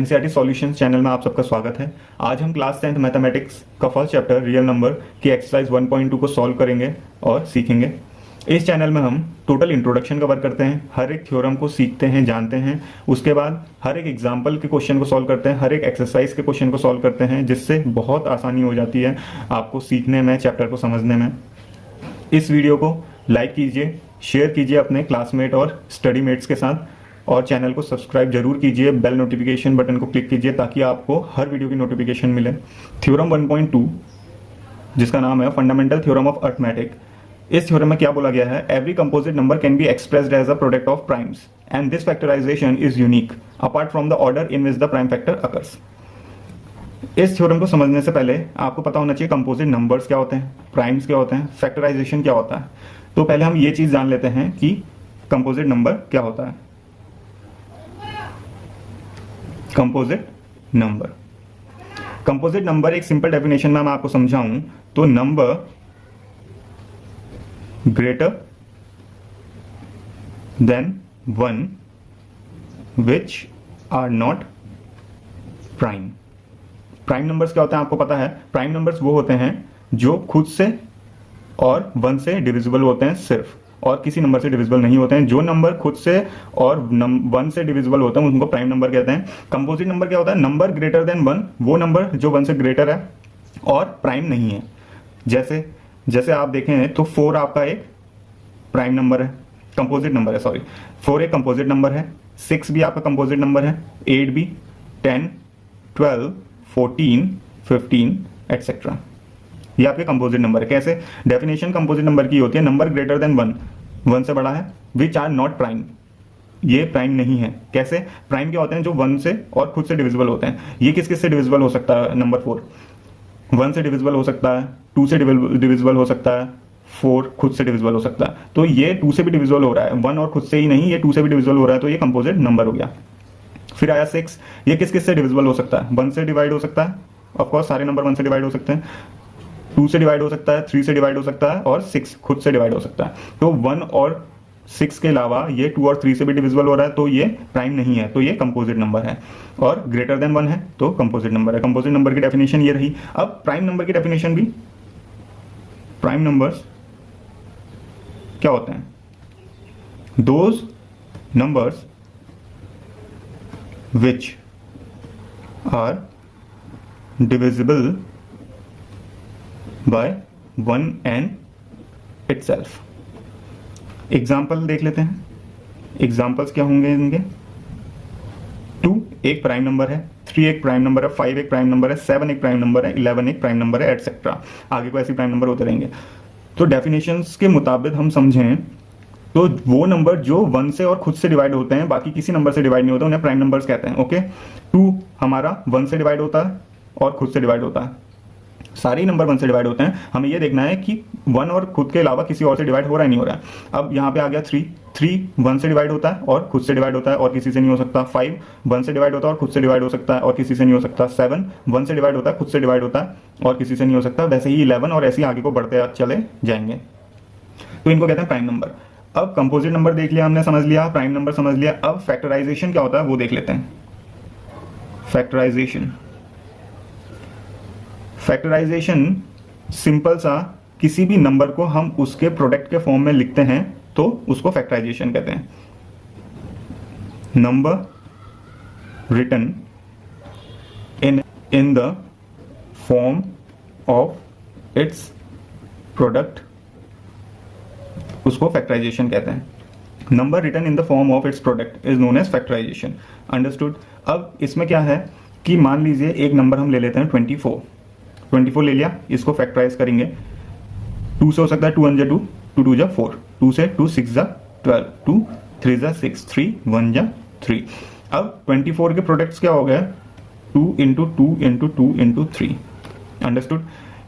NCERT solutions channel में आप सबका स्वागत है। आज हम क्लास 10th मैथमेटिक्स का फर्स्ट चैप्टर रियल नंबर की एक्सरसाइज 1.2 को सॉल्व करेंगे और सीखेंगे। इस चैनल में हम टोटल इंट्रोडक्शन कवर करते हैं, हर एक थ्योरम को सीखते हैं, जानते हैं, उसके बाद हर एक एग्जाम्पल के क्वेश्चन को सॉल्व करते हैं, हर एक एक्सरसाइज के क्वेश्चन को सॉल्व करते हैं, जिससे बहुत आसानी हो जाती है आपको सीखने में, चैप्टर को समझने में। इस वीडियो को लाइक कीजिए, शेयर कीजिए अपने क्लासमेट और स्टडी मेट्स के साथ, और चैनल को सब्सक्राइब जरूर कीजिए, बेल नोटिफिकेशन बटन को क्लिक कीजिए ताकि आपको हर वीडियो की नोटिफिकेशन मिले। थ्योरम 1.2 जिसका नाम है फंडामेंटल थ्योरम ऑफ अरिथमेटिक। इस थ्योरम में क्या बोला गया है? Every composite number can be expressed as a product of primes and this factorisation is unique apart from the order in which the prime factor occurs. इस theorem को समझने से पहले आपको पता होना चाहिए कंपोजिट नंबर्स क्या होते हैं, प्राइम्स क्या होते हैं, फैक्टराइजेशन क्या होता है। तो पहले हम ये चीज जान लेते हैं कि कंपोजिट नंबर क्या होता है। कंपोजिट नंबर एक सिंपल डेफिनेशन में मैं आपको समझाऊं तो number greater than 1 which are not prime. Prime numbers क्या होते हैं आपको पता है? प्राइम नंबर्स वो होते हैं जो खुद से और 1 से डिविजिबल होते हैं सिर्फ, और किसी नंबर से डिविजिबल नहीं होते हैं। जो नंबर खुद से और 1 से डिविजिबल होते हैं उनको प्राइम नंबर कहते हैं। कंपोजिट नंबर क्या होता है? नंबर ग्रेटर देन 1, वो नंबर जो 1 से ग्रेटर है और प्राइम नहीं है। जैसे आप देखें तो 4 आपका एक प्राइम नंबर है, कंपोजिट नंबर है, सॉरी 4 एक कंपोजिट नंबर है, 6 भी आपका कंपोजिट नंबर है, 8 भी, 10, 12, 14, 15 एटसेट्रा, ये आपके कंपोजिट नंबर है। कैसे? डेफिनेशन कंपोजिट नंबर की होती है नंबर ग्रेटर देन 1 से बड़ा है, विच आर नॉट प्राइम, ये प्राइम नहीं है। कैसे? प्राइम क्या होते हैं? जो 1 से और खुद से डिविजिबल होते हैं। ये किस किस से डिविजिबल हो सकता है? नंबर 4 1 से डिविजिबल हो सकता है, 2 से डिविजिबल हो सकता है, 4 खुद से डिविजिबल हो सकता है। तो ये 2 से भी डिविजिबल हो रहा है, 1 और खुद से ही नहीं, ये 2 से भी डिविजिबल हो रहा है, तो ये कंपोजिट नंबर हो गया। फिर आया 6, ये किस किस से डिविजिबल हो सकता है? 1 से डिवाइड हो सकता है, ऑफकोर्स सारे नंबर 1 से डिवाइड हो सकते हैं, 2 से डिवाइड हो सकता है, 3 से डिवाइड हो सकता है, और 6 खुद से डिवाइड हो सकता है। तो 1 और 6 के अलावा ये 2 और 3 से भी डिविजिबल हो रहा है, तो ये प्राइम नहीं है, तो ये कंपोजिट नंबर है। और ग्रेटर देन 1 है तो कंपोजिट नंबर है। कंपोजिट नंबर की डेफिनेशन ये रही। अब प्राइम नंबर की डेफिनेशन भी, प्राइम नंबर्स क्या होते हैं? Those numbers which are divisible by 1 and itself। Example देख लेते हैं। एग्जाम्पल्स क्या होंगे इनके? 2 एक प्राइम नंबर है, 3 एक प्राइम नंबर है, 5 एक प्राइम नंबर है, 7 एक प्राइम नंबर है, 11 एक प्राइम नंबर है एटसेट्रा। आगे को ऐसे प्राइम नंबर होते रहेंगे। तो डेफिनेशंस के मुताबिक हम समझें तो वो नंबर जो 1 से और खुद से डिवाइड होते हैं, बाकी किसी नंबर से डिवाइड नहीं होता, उन्हें प्राइम नंबर्स कहते हैं। ओके, 2 हमारा 1 से डिवाइड होता है और खुद से डिवाइड होता है, सारे ही नंबर 1 से डिवाइड होते हैं। हमें ये देखना है कि 1 और खुद के अलावा किसी और से डिवाइड हो रहा है नहीं हो रहा है। अब यहाँ पे आ गया 3 1 से डिवाइड होता है और खुद से डिवाइड होता है और किसी से नहीं हो सकता। 5 1 से डिवाइड होता है और खुद से डिवाइड हो सकता है और किसी से नहीं हो सकता। 7 1 से डिवाइड होता है, खुद से डिवाइड होता है और किसी से नहीं हो सकता। वैसे ही 11 और ऐसे ही आगे को बढ़ते चले जाएंगे, तो इनको कहते हैं प्राइम नंबर। अब कंपोजिट नंबर देख लिया हमने, समझ लिया, प्राइम नंबर समझ लिया। अब फैक्टराइजेशन क्या होता है वो देख लेते हैं। फैक्टराइजेशन सिंपल सा, किसी भी नंबर को हम उसके प्रोडक्ट के फॉर्म में लिखते हैं तो उसको फैक्टराइजेशन कहते हैं। Number written in the form of its product, उसको फैक्टराइजेशन कहते हैं। Number written in the form of its product is known as factorisation. Understood? अब इसमें क्या है कि मान लीजिए एक नंबर हम ले लेते हैं 24 ले लिया, इसको फैक्टराइज करेंगे। 2 से हो सकता है 2 1 जा 2, 2 2 जा 4, 2 से 2 6 जा 12, 2 3 जा 6, 3 1 जा 3। अब 24 के प्रोडक्ट्स क्या हो गए? 2 इंटू 2 इंटू 2 इंटू 3। अंडरस्टूड?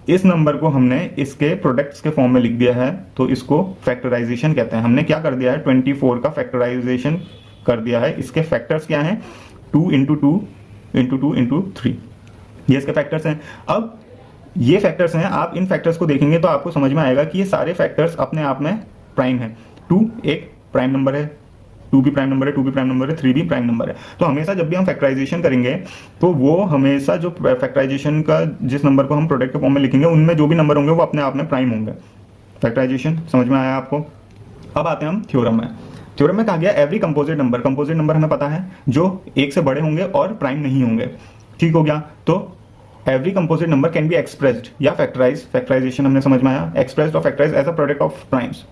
इस नंबर को हमने इसके प्रोडक्ट्स के फॉर्म में लिख दिया है, तो इसको फैक्टराइजेशन कहते हैं। हमने क्या कर दिया है? 24 का फैक्टराइजेशन कर दिया है। इसके फैक्टर्स क्या हैं? 2 इंटू 2 इंटू 2 इंटू 3, ये इसके फैक्टर्स हैं। अब ये फैक्टर्स हैं, आप इन फैक्टर्स को देखेंगे तो आपको समझ में आएगा कि ये सारे फैक्टर्स अपने आप में प्राइम हैं। 2 एक प्राइम नंबर है, 2 भी प्राइम नंबर है, 2 भी प्राइम नंबर है, 3 भी प्राइम नंबर है। तो हमेशा जब भी हम फैक्टराइजेशन करेंगे तो वो हमेशा जो फैक्टराइजेशन का जिस नंबर को हम प्रोडक्ट के फॉर्म में लिखेंगे उनमें जो भी नंबर होंगे वो अपने आप में प्राइम होंगे। फैक्टराइजेशन समझ में आया आपको? अब आते हैं हम थ्योरम में। थ्योरम में कहा गया एवरी कंपोजिट नंबर हमें पता है जो एक से बड़े होंगे और प्राइम नहीं होंगे। ठीक हो गया। तो every composite number can be expressed या फैक्टराइजेशन हमने समझ में आया, एक्सप्रेस्ड और factorise as a product of primes.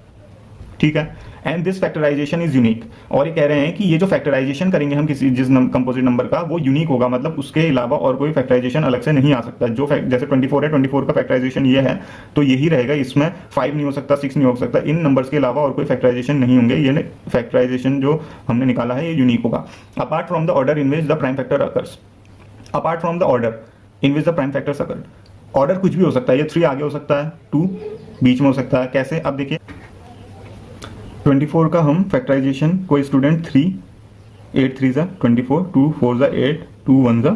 ठीक है। And this factorisation is unique. और ये कह रहे हैं कि ये जो फैक्टराइजेशन करेंगे हम किसी जिस कंपोजिट नंबर का वो यूनिक होगा, मतलब उसके अलावा और कोई फैक्टराइजेशन अलग से नहीं आ सकता। जो जैसे 24 है, 24 का फैक्टराइजेशन ये है तो यही रहेगा, इसमें 5 नहीं हो सकता, 6 नहीं हो सकता। इन नंबर्स के अलावा और कोई फैक्टराइजेशन नहीं होंगे। ये फैक्टराइजेशन जो हमने निकाला है ये यूनिक होगा। Apart from the order in which the prime factor occurs, apart from the order in which the prime factors occur. Order कुछ भी हो सकता है, ये 3 आगे हो सकता है, 2 बीच में हो सकता है। कैसे? अब देखिए 24 का हम फैक्टराइजेशन कोई स्टूडेंट 3, 8 3 ज़ा 24, 2 4 ज़ा 8, 2 1 ज़ा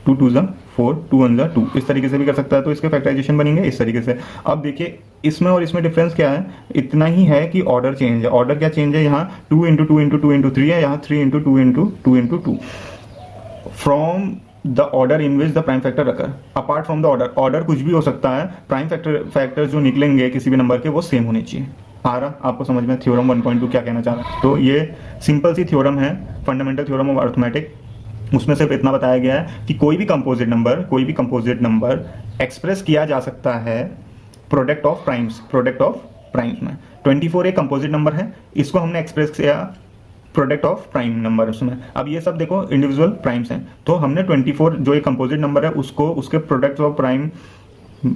2 2 ज़ा 4, 2 1 ज़ा 2, इस तरीके से भी कर सकता है। तो इसके फैक्टराइजेशन बनेंगे इस तरीके से। अब देखिए इसमें और इसमें डिफरेंस क्या है? इतना ही है कि ऑर्डर चेंज है। ऑर्डर क्या चेंज है? यहाँ 2 × 2 × 2 × 3 है, यहाँ 3 × 2 × 2 × 2 from the order in which the prime factor occur. Apart from the order, order कुछ भी हो सकता है, प्राइम फैक्टर जो निकलेंगे किसी भी नंबर के वो सेम होने चाहिए। आ रहा आपको समझ में थ्योरम 1.2 क्या कहना चाह रहा है? तो ये सिंपल सी थ्योरम है, फंडामेंटल थ्योरम ऑफ अर्थमेटिक। उसमें सिर्फ इतना बताया गया है कि कोई भी कंपोजिट नंबर एक्सप्रेस किया जा सकता है प्रोडक्ट ऑफ प्राइम्स में। 24 एक कंपोजिट नंबर है, इसको हमने एक्सप्रेस किया प्रोडक्ट ऑफ प्राइम नंबर उसमें। अब ये सब देखो इंडिविजुअल प्राइम्स हैं, तो हमने 24 जो एक कंपोजिट नंबर है उसको उसके प्रोडक्ट ऑफ प्राइम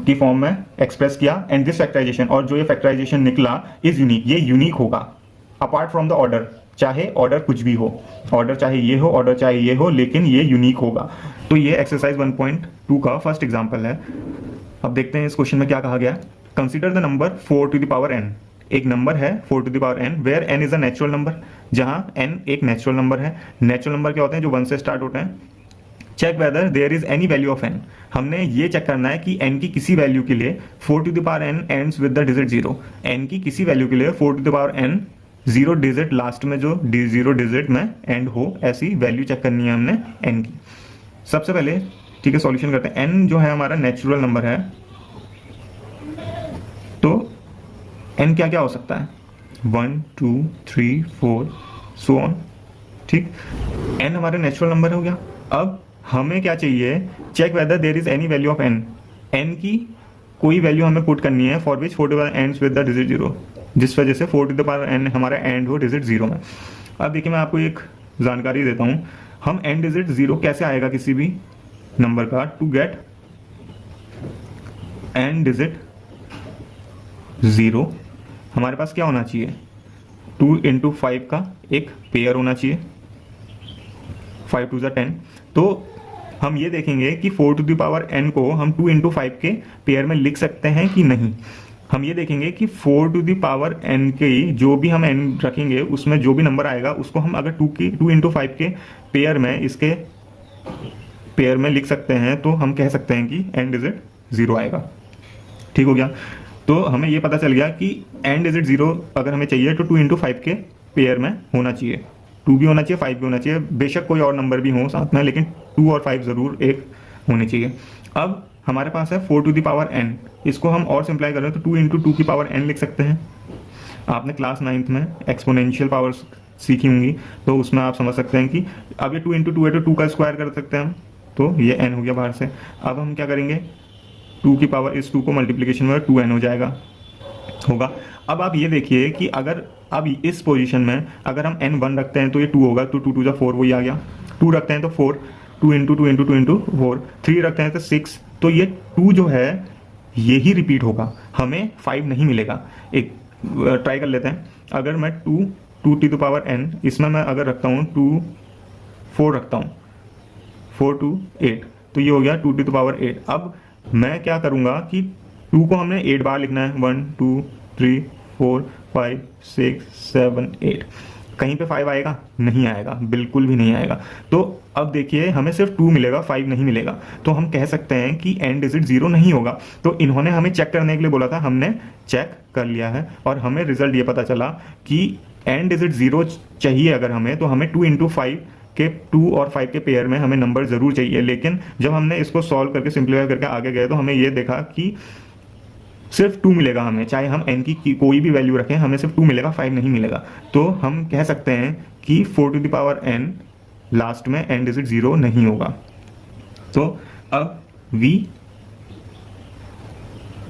की फॉर्म में एक्सप्रेस किया। एंड दिस फैक्टराइजेशन, और जो ये फैक्टराइजेशन निकला इज यूनिक, ये यूनिक होगा अपार्ट फ्रॉम द ऑर्डर। चाहे ऑर्डर कुछ भी हो, ऑर्डर चाहे ये हो, ऑर्डर चाहे ये हो, लेकिन ये यूनिक होगा। तो ये एक्सरसाइज 1.2 का फर्स्ट एग्जाम्पल है। अब देखते हैं इस क्वेश्चन में क्या कहा गया। Consider the number 4 to the power n। एक नंबर है 4 to the power n where n is a natural number, जहां n एक नेचुरल नंबर है। नेचुरल नंबर क्या होते हैं? जो 1 से स्टार्ट होते हैं। Check whether there is any value of n। हमने ये चेक करना है कि n की किसी वैल्यू के लिए 4 to the power n ends with the digit 0। n की किसी वैल्यू के लिए 4 to the power n 0 digit last में जो 0 डिजिट में एंड हो, ऐसी वैल्यू चेक करनी है हमने n की। सबसे पहले ठीक है सॉल्यूशन करते हैं। n जो है हमारा नेचुरल नंबर है, तो n क्या क्या हो सकता है? 1 2 3 4 सो ऑन। ठीक, n हमारा नेचुरल नंबर हो गया। अब हमें क्या चाहिए? Check whether there is any value of n। n की कोई वैल्यू हमें पुट करनी है for which 4 to the power ends with the digit 0, जिस वजह से 4 to the power n हमारा एंड हो डिजिट 0 में। अब देखिए मैं आपको एक जानकारी देता हूं, हम एंड डिजिट 0 कैसे आएगा किसी भी नंबर का? टू गेट एंड डिजिट 0 हमारे पास क्या होना चाहिए? 2 × 5 का एक पेयर होना चाहिए, 5 2 10। तो हम ये देखेंगे कि 4 to the power n को हम 2 × 5 के पेयर में लिख सकते हैं कि नहीं। हम ये देखेंगे कि 4 to the power n के जो भी हम n रखेंगे उसमें जो भी नंबर आएगा उसको हम अगर 2 × 5 के पेयर में इसके पेयर में लिख सकते हैं, तो हम कह सकते हैं कि n डिजिट 0 आएगा। ठीक हो गया। तो हमें ये पता चल गया कि n डिजिट 0 अगर हमें चाहिए तो 2 × 5 के पेयर में होना चाहिए, 2 भी होना चाहिए, 5 भी होना चाहिए, बेशक कोई और नंबर भी हो साथ में, लेकिन 2 और 5 जरूर एक होने चाहिए। अब हमारे पास है 4 to the power n, इसको हम और सिंप्लाई करें तो 2 × 2 की पावर n लिख सकते हैं। आपने क्लास 9th में एक्सपोनेंशियल पावर्स सीखी होंगी, तो उसमें आप समझ सकते हैं कि अब ये 2 × 2 है तो 2 का स्क्वायर कर सकते हैं हम, तो ये n हो गया बाहर से। अब हम क्या करेंगे? 2 की पावर इस 2 को मल्टीप्लीकेशन में 2n हो जाएगा होगा। अब आप ये देखिए कि अगर अब इस पोजीशन में अगर हम n 1 रखते हैं तो ये 2 होगा, तो 2 2 4 वही आ गया। 2 रखते हैं तो 4, 2 × 2 × 2 × 4, 3 रखते हैं तो 6, तो ये 2 जो है ये ही रिपीट होगा, हमें 5 नहीं मिलेगा। एक ट्राई कर लेते हैं। अगर मैं 2 to the power n इसमें मैं अगर रखता हूँ 2 4 रखता हूँ, 4 2 8, तो ये हो गया 2 to the power 8। अब मैं क्या करूँगा कि 2 को हमने 8 बार लिखना है, 1 2 3 4 5 6 7 8। कहीं पे 5 आएगा? नहीं आएगा, बिल्कुल भी नहीं आएगा। तो अब देखिए हमें सिर्फ 2 मिलेगा, 5 नहीं मिलेगा। तो हम कह सकते हैं कि एंड डिजिट 0 नहीं होगा। तो इन्होंने हमें चेक करने के लिए बोला था, हमने चेक कर लिया है और हमें रिजल्ट ये पता चला कि एंड डिजिट 0 चाहिए अगर हमें, तो हमें 2 इंटू 5 के 2 और 5 के पेयर में हमें नंबर ज़रूर चाहिए। लेकिन जब हमने इसको सॉल्व करके सिंप्लीफाई करके आगे गए तो हमें ये देखा कि सिर्फ 2 मिलेगा हमें, चाहे हम n की कोई भी वैल्यू रखें हमें सिर्फ 2 मिलेगा, 5 नहीं मिलेगा। तो हम कह सकते हैं कि 4 to the power n last में n डिजिट 0 नहीं होगा। तो अब we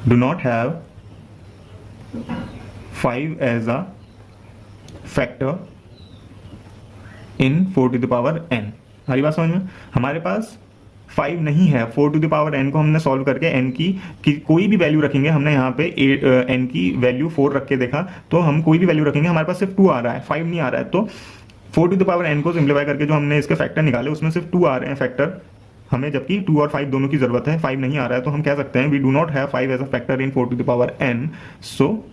do not have 5 as a factor in 4 to the power n। हमारी बात समझ में? हमारे पास 5 नहीं है। 4 टू द पावर n को हमने सॉल्व करके n की कोई भी वैल्यू रखेंगे, हमने यहाँ पे n की वैल्यू 4 रख के देखा, तो हम कोई भी वैल्यू रखेंगे हमारे पास सिर्फ 2 आ रहा है, 5 नहीं आ रहा है। तो 4 टू द पावर n को सिंप्लीफाई करके जो हमने इसके फैक्टर निकाले उसमें सिर्फ 2 आ रहे हैं फैक्टर हमें, जबकि 2 और 5 दोनों की जरूरत है, 5 नहीं आ रहा है। तो हम कह सकते हैं we do not have 5 as a factor in 4 to the power n, so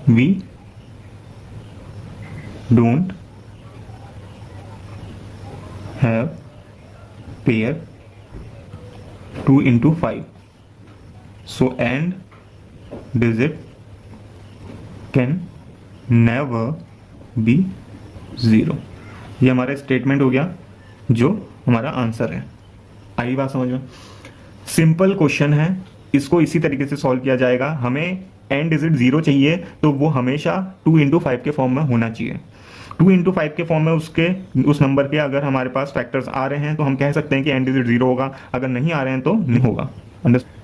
we don't have pair 2 into 5, so end digit can never be 0। ये हमारा स्टेटमेंट हो गया जो हमारा आंसर है। आई बात समझ में? सिंपल क्वेश्चन है, इसको इसी तरीके से सॉल्व किया जाएगा। हमें एंड डिजिट 0 चाहिए तो वो हमेशा 2 इंटू 5 के फॉर्म में होना चाहिए। 2 इंटू 5 के फॉर्म में उस नंबर के अगर हमारे पास फैक्टर्स आ रहे हैं तो हम कह सकते हैं कि एंड डिजिट 0 होगा, अगर नहीं आ रहे हैं तो नहीं होगा।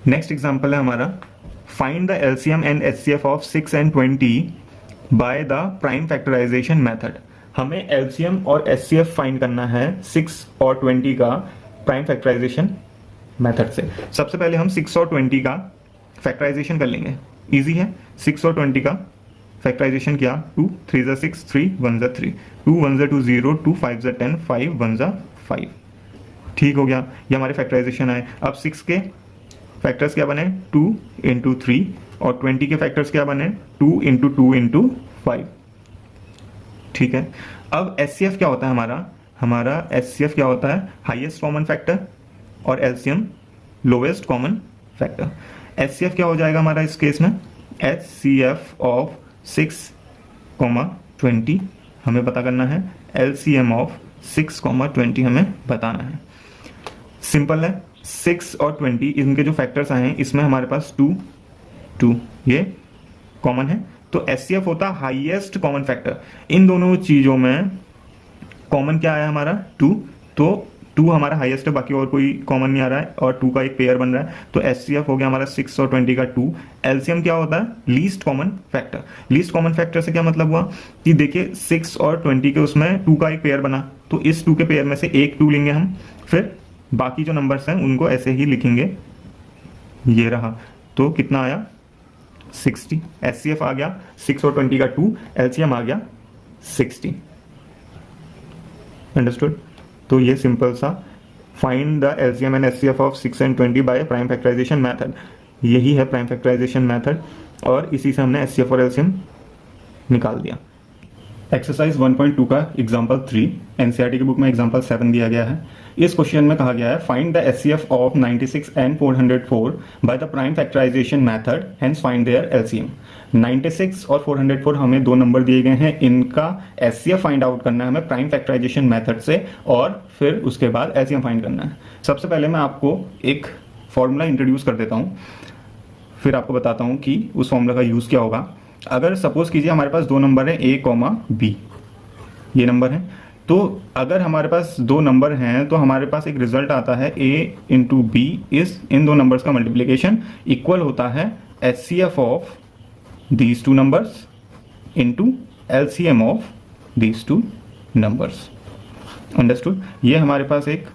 नेक्स्ट एग्जांपल है हमारा, find the LCM and HCF of 6 and 20 by the prime factorisation method. हमें एलसीएम और एचसीएफ फाइंड करना है 6 और 20 का प्राइम फैक्टराइजेशन मेथड से। सबसे पहले हम 6 और 20 का फैक्टराइजेशन कर लेंगे, इजी है। 6 और 20 का फैक्टराइजेशन किया, 2 3 ज़ा 6, 3 1 ज़ा 3, 2 1 ज़ा 2 0, 2 5 ज़ा 10, 5 1 ज़ा 5। ठीक हो गया, ये हमारे फैक्टराइजेशन आए। अब 6 के फैक्टर्स क्या बने? 2 इंटू 3, और 20 के फैक्टर्स क्या बने? 2 इंटू 2 इंटू 5। ठीक है। अब एचसीएफ क्या होता है हमारा एचसीएफ क्या होता है? हाईएस्ट कॉमन फैक्टर, और LCM lowest common factor. HCF क्या हो जाएगा हमारा इस केस में? एचसीएफ ऑफ 6, 20 हमें पता करना है, एलसीएम ऑफ 6, 20 हमें बताना है। सिंपल है, 6 और 20 इनके जो फैक्टर्स आए हैं इसमें हमारे पास 2 2 ये कॉमन है, तो एचसीएफ होता है हाईएस्ट कॉमन फैक्टर। इन दोनों चीजों में कॉमन क्या आया हमारा? 2, तो 2 हमारा हाईएस्ट है, बाकी और कोई कॉमन नहीं आ रहा है, और 2 का एक पेयर बन रहा है, तो एचसीएफ हो गया हमारा 6 और 20 का 2। एलसीएम क्या होता है? Least common factor. Least common factor से क्या मतलब हुआ कि देखिए 6 और 20 के उसमें 2 का एक पेयर बना, तो इस 2 के पेयर में से एक 2 लेंगे हम, फिर बाकी जो नंबर्स हैं उनको ऐसे ही लिखेंगे, ये रहा। तो कितना आया? 60। एचसीएफ आ गया 6 और 20 का 2, एलसीएम आ गया 60। अंडरस्टूड? तो ये सिंपल सा find the LCM and HCF of 6 and 20 by prime factorisation method, यही है प्राइम फैक्टराइजेशन मेथड, और इसी से हमने एचसीएफ और एलसीएम निकाल दिया। एक्सरसाइज 1.2 का एग्जांपल 3 एनसीईआरटी की बुक में एग्जांपल 7 दिया गया है। इस क्वेश्चन में कहा गया है find the HCF of 96 and 404 by the prime factorisation method, hence find their LCM. 96 और 404 हमें दो नंबर दिए गए हैं, इनका एचसीएफ फाइंड आउट करना है हमें प्राइम फैक्टराइजेशन मेथड से, और फिर उसके बाद एलसीएम फाइंड करना है। सबसे पहले मैं आपको एक फॉर्मूला इंट्रोड्यूस कर देता हूँ, फिर आपको बताता हूँ कि उस फॉर्मूला का यूज क्या होगा। अगर सपोज कीजिए हमारे पास दो नंबर है a, b, ये नंबर है, तो अगर हमारे पास दो नंबर हैं तो हमारे पास एक रिजल्ट आता है a इंटू बी इस इन दो नंबर्स का मल्टीप्लीकेशन इक्वल होता है HCF of these two numbers into LCM of these two numbers. Understood? ये हमारे पास एक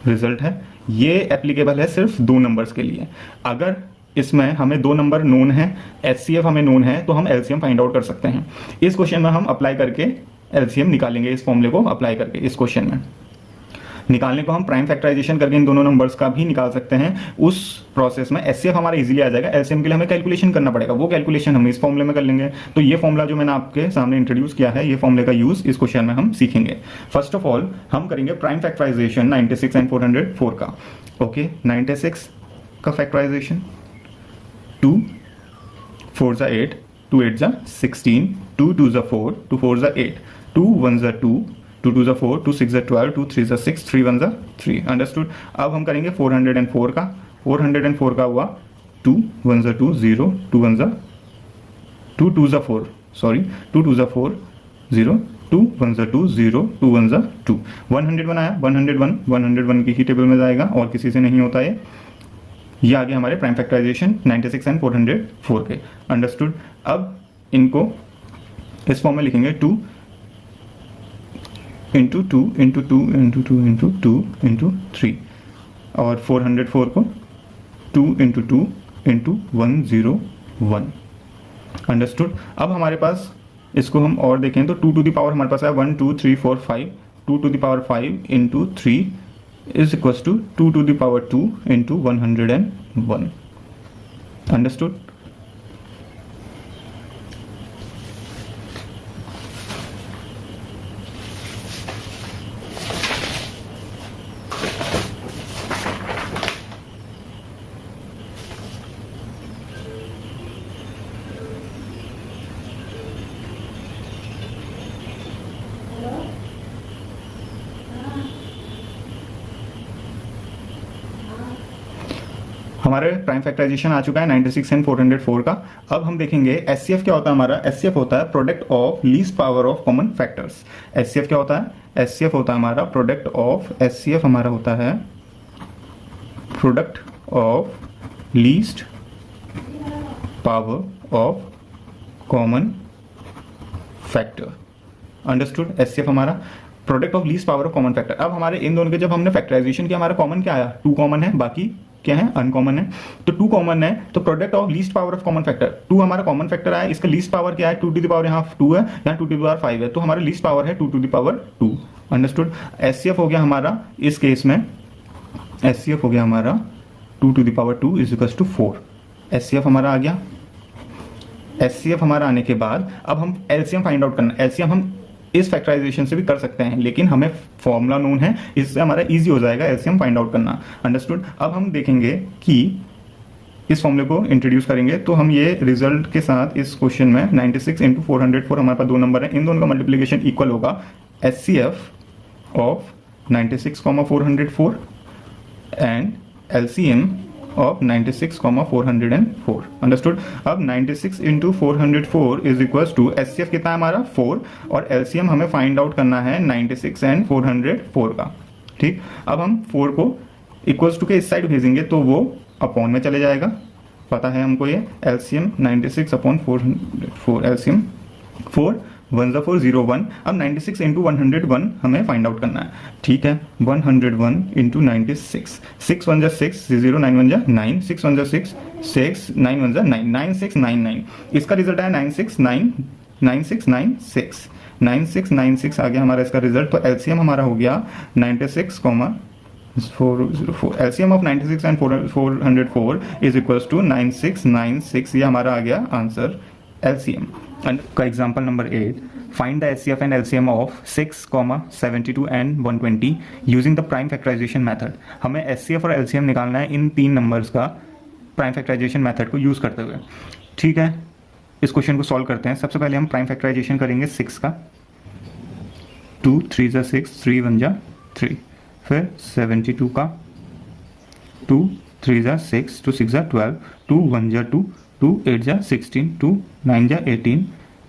रिजल्ट है, ये एप्लीकेबल है सिर्फ दो नंबर्स के लिए। अगर इसमें हमें दो नंबर नोन है, एचसीएफ हमें नोन है, तो हम एलसीएम फाइंड आउट कर सकते हैं। इस क्वेश्चन में हम अप्लाई करके एलसीएम निकालेंगे, इस फॉर्मूले को अप्लाई करके इस क्वेश्चन में। निकालने को हम प्राइम फैक्टराइजेशन करके इन दोनों नंबर्स का भी निकाल सकते हैं। उस प्रोसेस में एचसीएफ हमारा इजीली आ जाएगा। एलसीएम के लिए हमें कैलकुलेशन करना पड़ेगा, वो कैलकुलेशन हम इस फॉर्मूले में कर लेंगे। तो ये फॉर्मूला जो मैंने आपके सामने इंट्रोड्यूस किया है, ये फॉर्मूले का यूज इस क्वेश्चन में हम सीखेंगे। फर्स्ट ऑफ ऑल हम करेंगे प्राइम फैक्टराइजेशन 96 एंड 404 का। ओके, 96 का फैक्टराइजेशन 2 4 जा 8, 2 8 जा 16, 2 2 जा 4, 2 4 जा 8, 2 1 जा 2, 2 2 जा 4, 2 6 जा 12, 2 3 जा 6, 3 1 जा 3। अंडरस्टूड। अब हम करेंगे 404 का। 404 का हुआ 2 1 जा 2 0, 2 1 जा 2 2 जा 4, सॉरी 2 2 जा 4 0, 2 1 जा 2 0, 2 1 जा 2। 101 आया, 101 की ही टेबल में जाएगा और किसी से नहीं होता ये आ गया हमारे प्राइम फैक्टराइजेशन 96 एंड 404 के। अंडरस्टूड। अब इनको इस फॉर्म में लिखेंगे 2 into 2 into 2 into 2 into 2 into 3 और 404 को 2 इंटू 2 इंटू 101। अंडरस्टूड। अब हमारे पास इसको हम और देखें तो 2 टू द पावर हमारे पास है 1 2 3 4 5, 2 to the power 5 into 3 is equals to 2 to the power 2 into 101. Understood? हमारे प्राइम फैक्टराइजेशन आ चुका है 96 एंड 404 का। अब हम देखेंगे एचसीएफ क्या होता है हमारा। एचसीएफ होता है product of least power of common factors. HCF क्या होता है? एचसीएफ होता है हमारा प्रोडक्ट ऑफ, एचसीएफ हमारा होता है product of least power of common factor. Understood. HCF हमारा product of least power of common factor. अब हमारे इन दोनों के जब हमने फैक्टराइजेशन किया, हमारा कॉमन क्या आया? 2 कॉमन है, बाकी क्या है? अनकॉमन है। तो 2 कॉमन है तो product of least power of common factor, 2 हमारा कॉमन फैक्टर आया, इसका लीस्ट पावर क्या है? 2 टू द पावर, यहाँ 2 है, यहाँ 2 टू द पावर 5 है, तो हमारा लीस्ट पावर है 2 to the power 2। Understood. HCF हो गया हमारा इस केस में, एचसीएफ हो गया हमारा 2 to the power 2 is equals to 4। HCF हमारा आ गया। एचसीएफ हमारा आने के बाद अब हम एलसीएम फाइंड आउट करना। एलसीएम हम इस फैक्टराइजेशन से भी कर सकते हैं, लेकिन हमें फॉर्मूला नोन है, इससे हमारा इजी हो जाएगा एलसीएम फाइंड आउट करना। अंडरस्टूड। अब हम देखेंगे कि इस फॉर्मूले को इंट्रोड्यूस करेंगे तो हम ये रिजल्ट के साथ इस क्वेश्चन में 96 इंटू 404, हमारे पास 2 नंबर है, इन दोनों का मल्टीप्लीकेशन इक्वल होगा HCF of 96, 404 and LCM of 96, 404। Understood. अब 96 into 404 is equals to HCF कितना है हमारा 4 और एलसीएम हमें फाइंड आउट करना है 96 एंड 404 का। ठीक। अब हम 4 को इक्वल्स टू के इस साइड भेजेंगे तो वो अपॉन में चले जाएगा, पता है हमको ये। एलसीएम 96 अपॉन 404, एलसीएम 4 1 जा 4 0 1। अब 96 इंटू 101 हमें फाइंड आउट करना है। ठीक है, 101 इंटू 96, 6 1 जा 6 0, 9 1 जा 9, 6 1 जा 6 6, 9 1 जा 9, 9699। इसका रिजल्ट आया 9696, 9696 आ गया हमारा इसका रिजल्ट। तो एलसीएम हमारा हो गया 96, 404। LCM of 96 and 404 is equals to 9696। ये हमारा आ गया आंसर एलसीएम का। Example number 8, find the HCF and LCM of 6, 72 and 120 using the prime factorisation method. हमें एचसीएफ और एलसीएम निकालना है इन 3 नंबर्स का प्राइम फैक्टराइजेशन मेथड को यूज करते हुए। ठीक है, इस क्वेश्चन को सॉल्व करते हैं। सबसे पहले हम प्राइम फैक्टराइजेशन करेंगे 6 का। 2 3 जा 6, 3 1 जा 3। फिर 72 का 2 3 जा 6, 2 6 जा 12, 2 1 जा 2, 2 8 जा 16, 2 9 जा 18,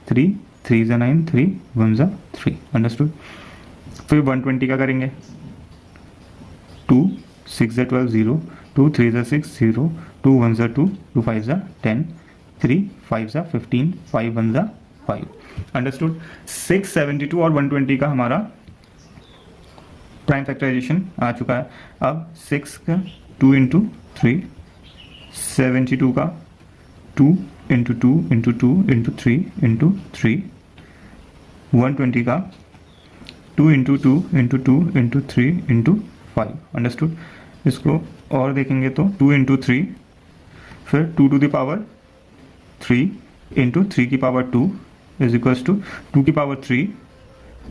3 3 जा 9, 3 1 जा 3। अंडरस्टूड। फिर 120 का करेंगे। 2 6 जा 12 0, 2 3 जा 6 0, 2 1 जा 2, 2 5 जा 10, 3 5 जा 15, 5 1 जा 5। अंडरस्टूड। 6 72 और 120 का हमारा प्राइम फैक्टराइजेशन आ चुका है। अब 6 का 2 इंटू 3, 72 का 2 इंटू 2 इंटू 2 इंटू 3 इंटू 3, 120 का 2 into 2 into 2 into 3 into 5। Understood. इसको और देखेंगे तो 2 इंटू 3, फिर 2 टू द पावर 3 इंटू 3 की पावर 2 इज इक्वल्स टू 2 की पावर 3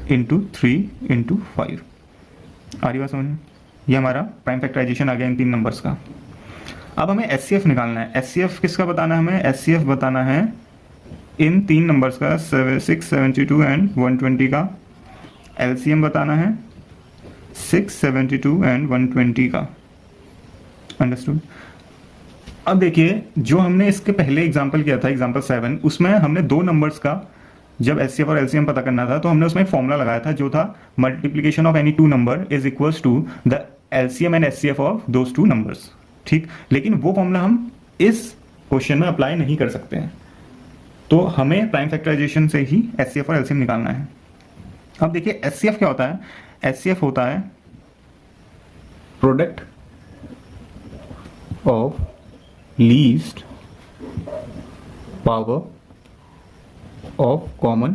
इंटू 3 इंटू 5। आ रही बात समझ में? ये हमारा प्राइम फैक्टराइजेशन आ गया इन 3 नंबर्स का। अब हमें एचसीएफ निकालना है। एचसीएफ किसका बताना है हमें? एचसीएफ बताना है इन 3 नंबर्स का, 6, 72 एंड 120 का। एलसीएम बताना है 6, 72 एंड 120 का। अंडरस्टूड। अब देखिए, जो हमने इसके पहले एग्जांपल किया था, एग्जांपल 7, उसमें हमने 2 नंबर्स का जब एचसीएफ और एलसीएम पता करना था तो हमने उसमें एक फॉर्मूला लगाया था जो था multiplication of any 2 number is equals to the LCM and HCF of those 2 numbers. ठीक, लेकिन वो फॉर्मूला हम इस क्वेश्चन में अप्लाई नहीं कर सकते हैं, तो हमें प्राइम फैक्टराइजेशन से ही एचसीएफ और एलसीएम निकालना है। अब देखिए एचसीएफ क्या होता है? एचसीएफ होता है product of least power of common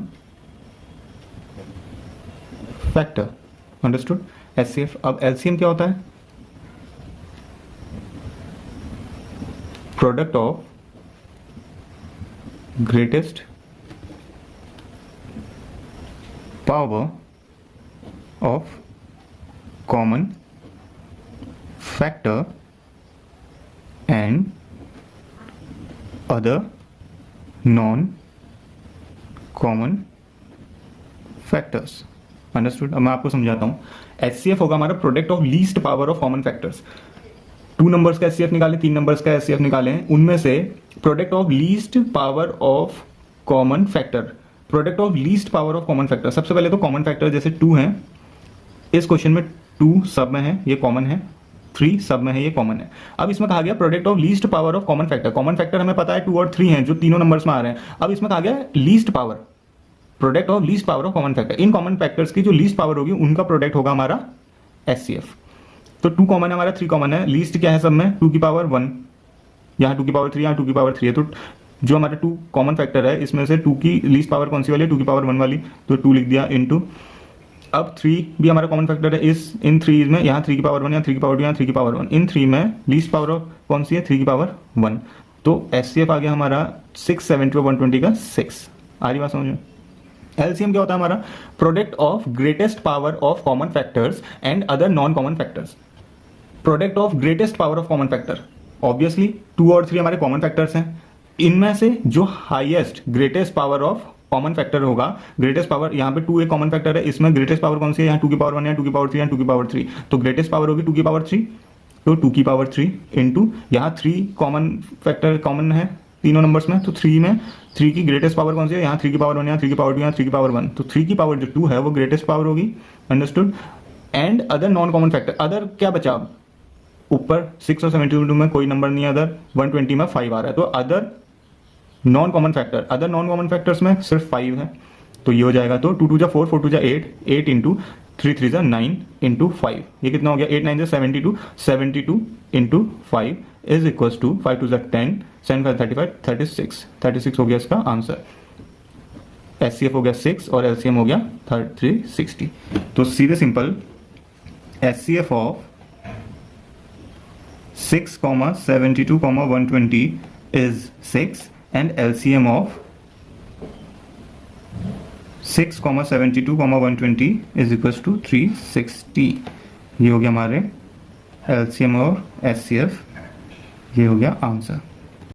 factor. Understood. HCF. अब एलसीएम क्या होता है? Product of greatest power of common factor and other non common factors. Understood. अब मैं आपको समझाता हूं। एचसीएफ होगा हमारा product of least power of common factors. 2 numbers का एचसीएफ निकाले, 3 नंबर्स का एचसीएफ निकाले, उनमें से product of least power of common factor. Product of least power of common factor. सबसे पहले तो कॉमन फैक्टर जैसे 2 है, इस क्वेश्चन में 2 सब में है, ये कॉमन है, 3 सब में है, ये कॉमन है। अब इसमें कहा गया product of least power of common factor. Common factor हमें पता है 2 और 3 हैं जो तीनों नंबर्स में आ रहे हैं। अब इसमें कहा गया least power, product of least power of common factor. In common factors की जो लीस्ट पावर होगी उनका प्रोडक्ट होगा हमारा एचसीएफ। तो 2 कॉमन है हमारा, 3 कॉमन है, लीस्ट क्या है सब में? 2 की पावर 1, यहाँ 2 की पावर 3, यहाँ 2 की पावर 3 है। तो जो हमारा 2 कॉमन फैक्टर है इसमें से 2 की लीस्ट पावर कौन सी वाली है? 2 की पावर 1 वाली, तो 2 लिख दिया इनटू। अब 3 भी हमारा कॉमन फैक्टर है, इन 3 में यहाँ 3 की पावर 1, यहाँ 3 की पावर 2, यहाँ 3 की पावर 1। इन 3 में लीस्ट पावर कौन सी है? 3 की पावर 1। तो एचसीएफ आ गया हमारा 6, 70 और 120 का 6। आ रही बात समझ में? एलसीएम क्या होता है हमारा? Product of greatest power of common factors and other non common factors. Product of greatest power of common factor, obviously 2 और 3 हमारे कॉमन फैक्टर्स हैं, इनमें से जो highest greatest power of common factor होगा, ग्रेटेस्ट पावर, यहाँ पे 2 एक कॉमन फैक्टर है, इसमें ग्रेटेस्ट पावर कौन सी है? यहाँ 2 की पावर 1, यहाँ 2 की पावर 3, यहाँ 2 की पावर 3, तो ग्रेटेस्ट पावर होगी 2 की पावर 3, तो 2 की पावर 3 इंटू यहाँ 3 कॉमन फैक्टर कॉमन है तीनों नंबर्स में, तो 3 में 3 की ग्रेटेस्ट पावर कौन सी है? यहाँ 3 की पावर 1, यहाँ 3 की पावर 2, यहाँ 3 की पावर 1, तो 3 की पावर जो 2 है वो ग्रेटेस्ट पावर होगी। Understood. And other non common factor, other क्या बचा? ऊपर 6 और 72 में कोई नंबर नहीं है, अदर 120 में 5 आ रहा है, तो other non common factor, other non common factors में सिर्फ 5 है, तो ये हो जाएगा। तो 2 2 जा 4, 4 2 जा 8, 8 इंटू 3 3 जा 9 इंटू 5, ये कितना हो गया? 8 9 जा 72, 72 इंटू 5 इज इक्वल्स टू 5 2 जा 10, 7 5 35, 36, 36 हो गया इसका आंसर। एचसीएफ हो गया 6 और एलसीएम हो गया 360। तो सीधे simple HCF of 6, 72, 120 is 6 and LCM of 6, 72, 120 is equals to 360। ये हो गया हमारे LCM और HCF, ये हो गया आंसर।